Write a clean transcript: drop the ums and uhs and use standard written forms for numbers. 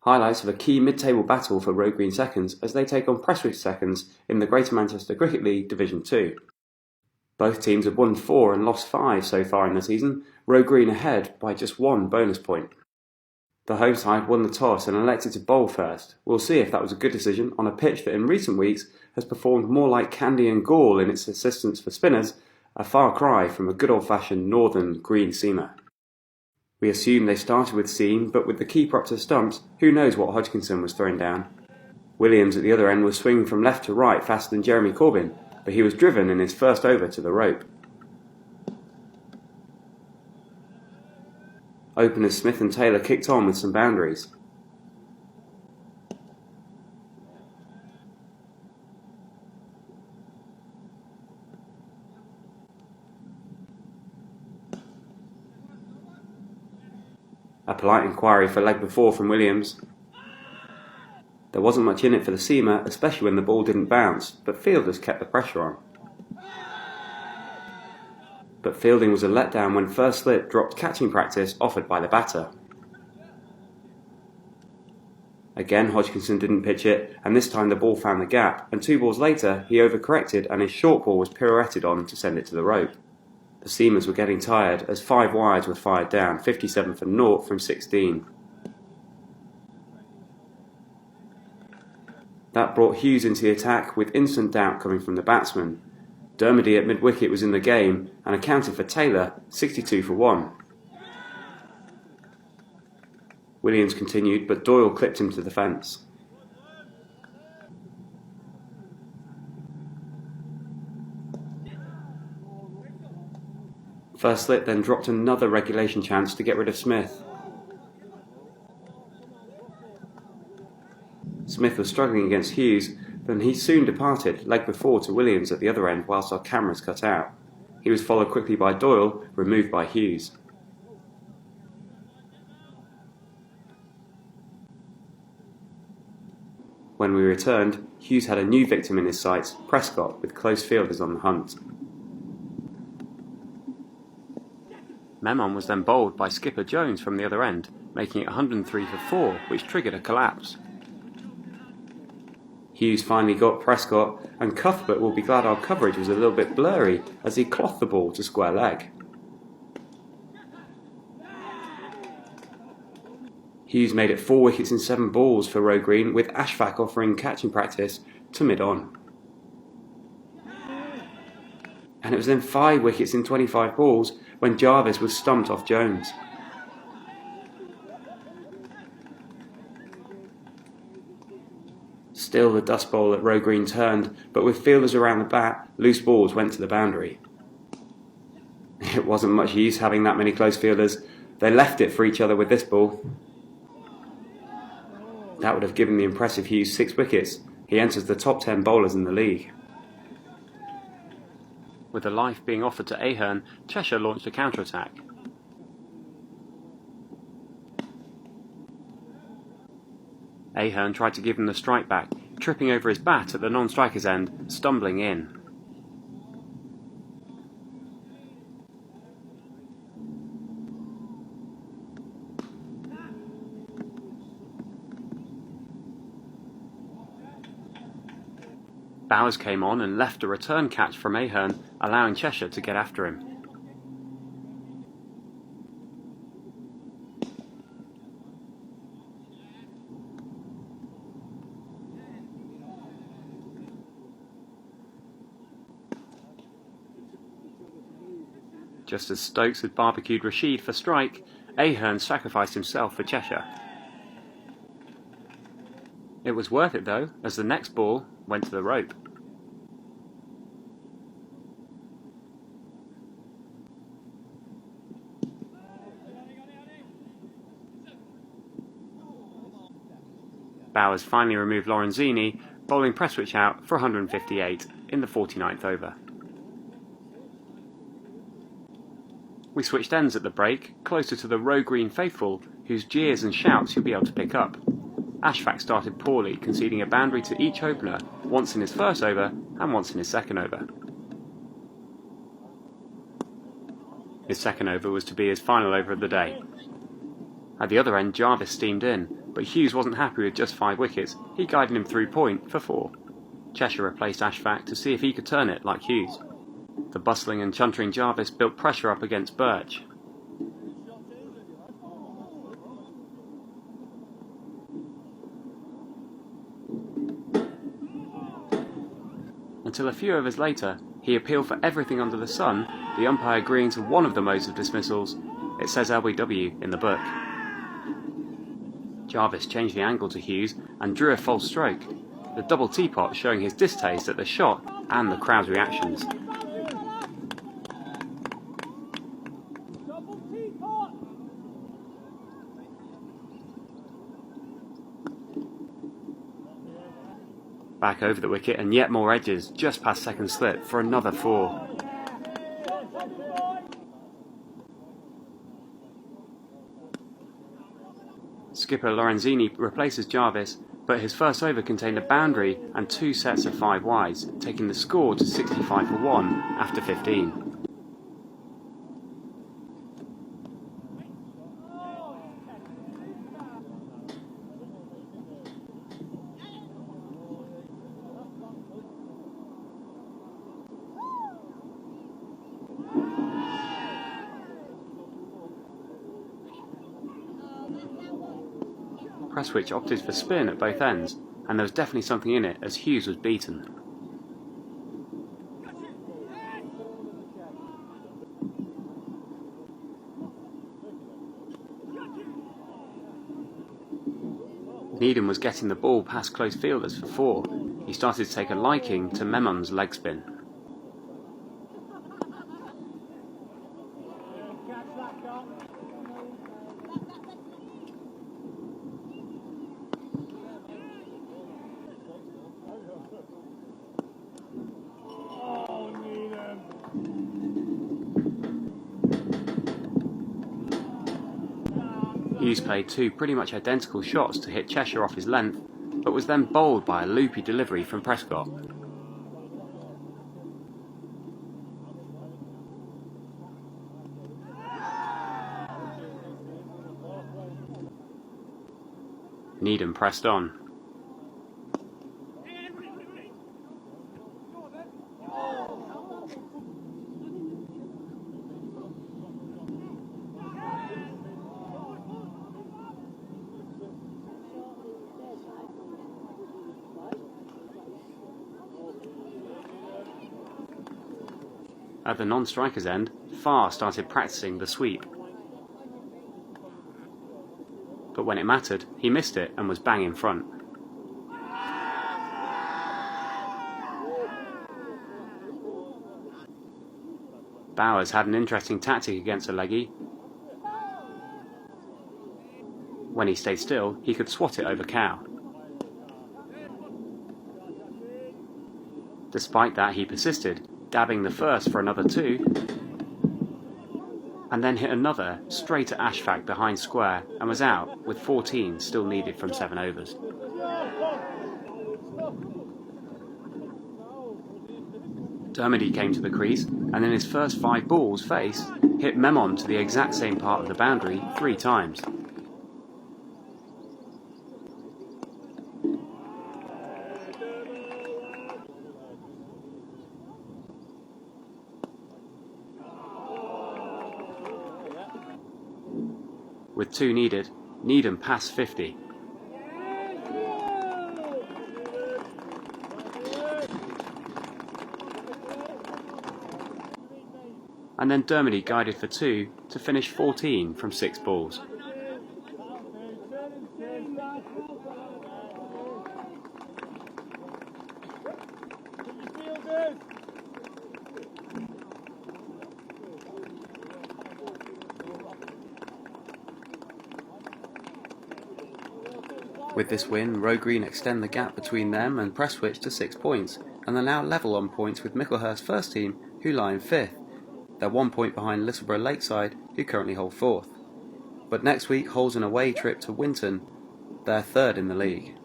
Highlights of a key mid-table battle for Roe Green seconds as they take on Prestwich seconds in the Greater Manchester Cricket League Division 2. Both teams have won 4 and lost 5 so far in the season, Roe Green ahead by just 1 bonus point. The home side won the toss and elected to bowl first. We'll see if that was a good decision on a pitch that in recent weeks has performed more like candy and gall in its assistance for spinners, a far cry from a good old-fashioned northern green seamer. We assume they started with seam, but with the keeper up to stumps, who knows what Hodgkinson was throwing down. Williams at the other end was swinging from left to right faster than Jeremy Corbyn, but he was driven in his first over to the rope. Openers Smith and Taylor kicked on with some boundaries. A polite inquiry for leg before from Williams. There wasn't much in it for the seamer, especially when the ball didn't bounce, but fielders kept the pressure on. But fielding was a letdown when first slip dropped catching practice offered by the batter. Again, Hodgkinson didn't pitch it, and this time the ball found the gap, and 2 balls later he overcorrected and his short ball was pirouetted on to send it to the rope. The seamers were getting tired as 5 wides were fired down, 57 for naught from 16. That brought Hughes into the attack with instant doubt coming from the batsman. Dermody at mid-wicket was in the game and accounted for Taylor, 62 for 1. Williams continued, but Doyle clipped him to the fence. First slip then dropped another regulation chance to get rid of Smith. Smith was struggling against Hughes, but he soon departed, leg before to Williams at the other end whilst our cameras cut out. He was followed quickly by Doyle, removed by Hughes. When we returned, Hughes had a new victim in his sights, Prescott, with close fielders on the hunt. Memon was then bowled by skipper Jones from the other end, making it 103 for 4, which triggered a collapse. Hughes finally got Prescott, and Cuthbert will be glad our coverage was a little bit blurry as he clothed the ball to square leg. Hughes made it 4 wickets in 7 balls for Roe Green, with Ashfaq offering catching practice to mid-on. And it was then 5 wickets in 25 balls when Jarvis was stumped off Jones. Still the dust bowl at Roe Green turned, but with fielders around the bat, loose balls went to the boundary. It wasn't much use having that many close fielders. They left it for each other with this ball. That would have given the impressive Hughes 6 wickets. He enters the top 10 bowlers in the league. With a life being offered to Ahern, Cheshire launched a counter-attack. Ahern tried to give him the strike back, tripping over his bat at the non-striker's end, stumbling in. Bowers came on and left a return catch from Ahern, allowing Cheshire to get after him. Just as Stokes had barbecued Rashid for strike, Ahern sacrificed himself for Cheshire. It was worth it though, as the next ball went to the rope. Bowers finally removed Lorenzini, bowling Prestwich out for 158 in the 49th over. We switched ends at the break, closer to the Roe Green faithful, whose jeers and shouts you'll be able to pick up. Ashfaq started poorly, conceding a boundary to each opener, once in his first over and once in his second over. His second over was to be his final over of the day. At the other end, Jarvis steamed in, but Hughes wasn't happy with just 5 wickets. He guided him through point for 4. Cheshire replaced Ashfaq to see if he could turn it like Hughes. The bustling and chuntering Jarvis built pressure up against Birch. Until a few overs later, he appealed for everything under the sun, the umpire agreeing to one of the modes of dismissals. It says LBW in the book. Jarvis changed the angle to Hughes and drew a false stroke, the double teapot showing his distaste at the shot and the crowd's reactions. Back over the wicket and yet more edges, just past second slip for another 4. Skipper Lorenzini replaces Jarvis, but his first over contained a boundary and 2 sets of 5 wides, taking the score to 65 for 1 after 15. Prestwich opted for spin at both ends, and there was definitely something in it as Hughes was beaten. Needham was getting the ball past close fielders for 4. He started to take a liking to Memon's leg spin. Hughes played 2 pretty much identical shots to hit Cheshire off his length, but was then bowled by a loopy delivery from Prescott. Needham pressed on. At the non-striker's end, Farr started practicing the sweep. But when it mattered, he missed it and was bang in front. Bowers had an interesting tactic against a leggy. When he stayed still, he could swat it over Cow. Despite that, he persisted, dabbing the first for another 2, and then hit another straight at Ashfaq behind square and was out, with 14 still needed from 7 overs. Dermody came to the crease and in his first 5 balls faced, hit Memon to the exact same part of the boundary 3 times. With 2 needed, Needham passed 50. And then Dermody guided for 2 to finish 14 from 6 balls. With this win, Roe Green extend the gap between them and Prestwich to 6 points, and are now level on points with Micklehurst's first team, who lie in 5th. They're 1 point behind Littleborough Lakeside, who currently hold 4th. But next week holds an away trip to Winton, they're 3rd in the league.